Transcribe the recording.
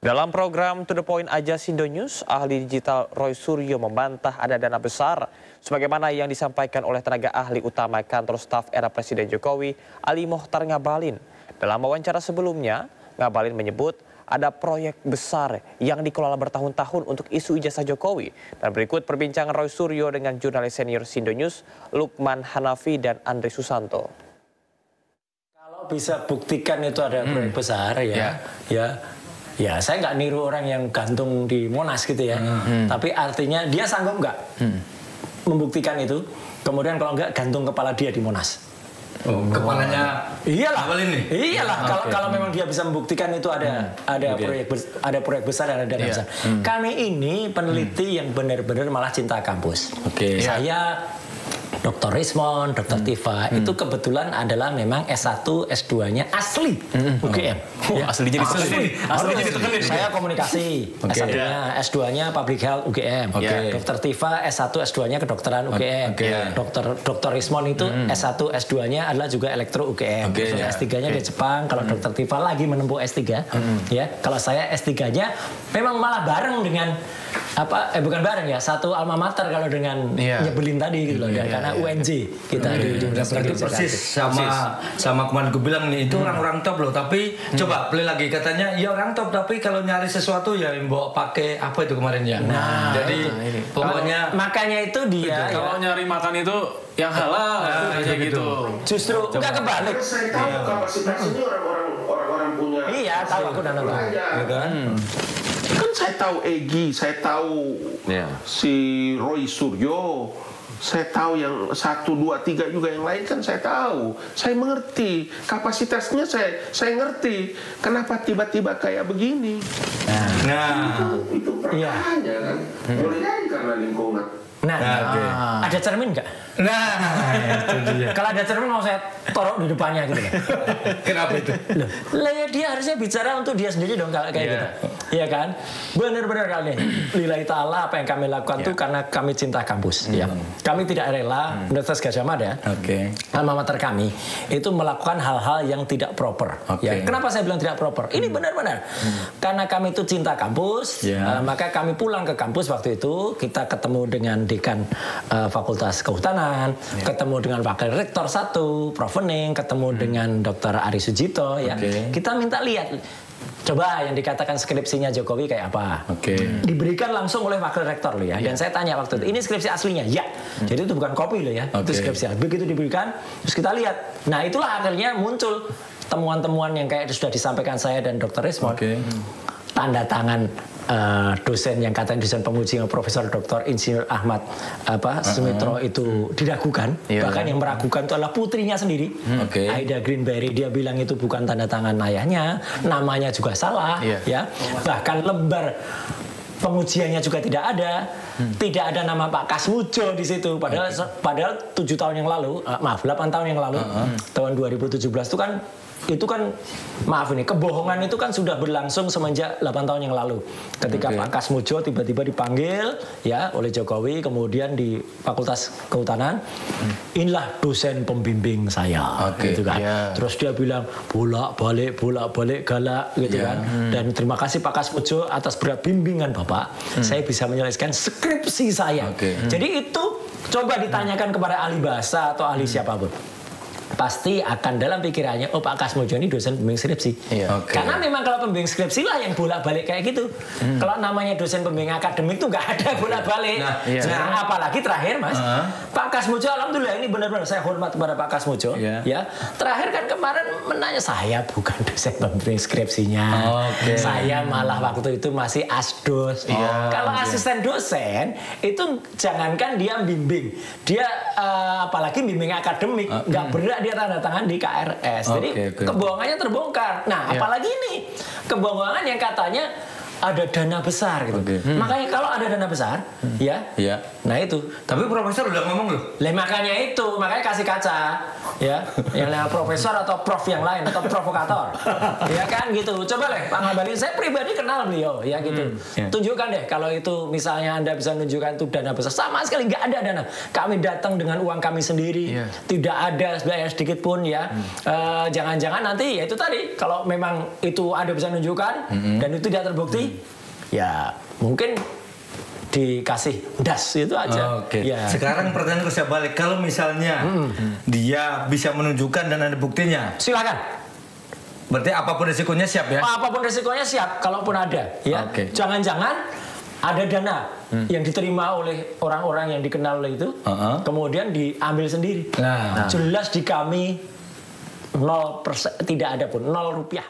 Dalam program To The Point aja Sindo News, ahli digital Roy Suryo membantah ada dana besar sebagaimana yang disampaikan oleh tenaga ahli utama kantor staf era Presiden Jokowi, Ali Mohtar Ngabalin. Dalam wawancara sebelumnya, Ngabalin menyebut ada proyek besar yang dikelola bertahun-tahun untuk isu ijazah Jokowi. Dan berikut perbincangan Roy Suryo dengan jurnalis senior Sindo News, Lukman Hanafi dan Andre Susanto. Kalau bisa buktikan itu ada proyek besar ya saya nggak niru orang yang gantung di Monas gitu ya. Tapi artinya dia sanggup nggak membuktikan itu. Kemudian kalau nggak gantung kepala dia di Monas. Oh, kepalanya iyalah. Ini. Iyalah kalau memang dia bisa membuktikan itu ada proyek besar dan ada dana besar. Kami ini peneliti yang benar-benar malah cinta kampus. Saya Dr. Rismon, Dr. Tifa itu kebetulan adalah memang S1, S2-nya asli UGM. Asli jadi tekenin. Saya komunikasi, S1-nya, S2-nya Public Health UGM. Dr. Tifa S1, S2-nya kedokteran UGM. Dr. Rismon itu S1, S2-nya adalah juga elektro UGM. S3-nya di Jepang. Kalau Dr. Tifa lagi menempuh S3, ya. Kalau saya S3-nya memang malah bareng dengan bukan bareng ya, satu alma mater kalau dengan nyebelin tadi gitu loh, karena UNJ kita di Universitas persis sama kemarin gue bilang nih itu orang-orang top loh, tapi coba play lagi katanya ya orang top tapi kalau nyari sesuatu ya bawa pakai apa itu kemarin ya. Jadi pokoknya makanya itu dia kalau nyari makan itu yang halal kayak gitu. Justru enggak kebalik. Saya tahu kapasitas ini orang-orang punya. Iya, tahu aku dan nonton. Kan saya tahu Egy, saya tahu si Roy Suryo, saya tahu yang 1, 2, 3 juga yang lain kan saya tahu. Saya mengerti kapasitasnya, saya ngerti. Kenapa tiba-tiba kayak begini? Itu pertanyaannya kan. Boleh jadi karena lingkungan. Ada cermin nggak? Kalau ada cermin mau saya taruh di depannya gitu. Kenapa itu? Lah ya dia harusnya bicara untuk dia sendiri dong kayak gitu. Iya kan? Benar-benar kali. Lillahi ta'ala apa yang kami lakukan itu karena kami cinta kampus. Kami tidak rela Universitas Gadjah Mada, alma mater kami, itu melakukan hal-hal yang tidak proper. Kenapa saya bilang tidak proper? Ini benar-benar. Karena kami itu cinta kampus, maka kami pulang ke kampus waktu itu, kita ketemu dengan dekan Fakultas Kehutanan, ketemu dengan Wakil Rektor 1, Prof. Wening, ketemu dengan Dr. Ari Sujito, kita minta lihat coba yang dikatakan skripsinya Jokowi kayak apa. Diberikan langsung oleh Wakil Rektor loh ya. Dan saya tanya waktu itu, ini skripsi aslinya? Ya. Jadi itu bukan kopi loh ya. Itu skripsi. Begitu diberikan, terus kita lihat. Nah itulah akhirnya muncul temuan-temuan yang kayak sudah disampaikan saya dan Dr. Rismon. Tanda tangan dosen yang katanya dosen penguji Profesor Dr. Insinyur Ahmad Sumitro itu diragukan. Bahkan yang meragukan itu adalah putrinya sendiri, Aida Greenberry. Dia bilang itu bukan tanda tangan ayahnya, namanya juga salah, ya. Bahkan lembar pengujiannya juga tidak ada, tidak ada nama Pak Kasmujo di situ. Padahal 7 tahun yang lalu, 8 tahun yang lalu, tahun 2017 itu kan maaf ini kebohongan itu kan sudah berlangsung semenjak 8 tahun yang lalu ketika Pak Kasmujo tiba-tiba dipanggil ya oleh Jokowi kemudian di Fakultas Kehutanan, inilah dosen pembimbing saya gitu kan. Terus dia bilang bolak-balik galak gitu kan, dan terima kasih Pak Kasmujo atas berat bimbingan Bapak, saya bisa menyelesaikan skripsi saya. Jadi itu coba ditanyakan kepada ahli bahasa atau ahli siapapun, pasti akan dalam pikirannya, oh Pak Kasmujo ini dosen pembimbing skripsi. Karena memang kalau pembimbing skripsi lah yang bolak-balik kayak gitu. Kalau namanya dosen pembimbing akademik tuh nggak ada bolak-balik. Nah, apalagi terakhir Mas, Pak Kasmujo, alhamdulillah ini benar-benar saya hormat kepada Pak Kasmujo. Ya, terakhir kan kemarin menanya, saya bukan dosen pembimbing skripsinya. Saya malah waktu itu masih asdos. Kalau asisten dosen itu jangankan dia bimbing, dia apalagi bimbing akademik, nggak berat dia tanda tangan di KRS. Jadi kebohongannya terbongkar. Nah, apalagi ini kebohongan yang katanya ada dana besar gitu. Makanya kalau ada dana besar, ya. Nah itu. Tapi profesor udah ngomong loh. Makanya kasih kaca, ya. Yang namanya profesor atau prof yang lain atau provokator, ya kan gitu. Coba deh, Pak Ngabalin, saya pribadi kenal beliau, ya gitu. Tunjukkan deh kalau itu misalnya Anda bisa menunjukkan itu dana besar, sama sekali nggak ada dana. Kami datang dengan uang kami sendiri, tidak ada biaya sedikit pun, ya. Jangan-jangan nanti ya itu tadi, kalau memang itu Anda bisa menunjukkan dan itu tidak terbukti. Ya mungkin dikasih das itu aja. Ya. Sekarang pertanyaan saya balik, kalau misalnya dia bisa menunjukkan dan ada buktinya, silakan. Berarti apapun resikonya siap ya? Apapun resikonya siap, kalaupun ada. Ya. Jangan-jangan ada dana yang diterima oleh orang-orang yang dikenal oleh itu, kemudian diambil sendiri. Jelas di kami 0%, tidak ada pun 0 rupiah.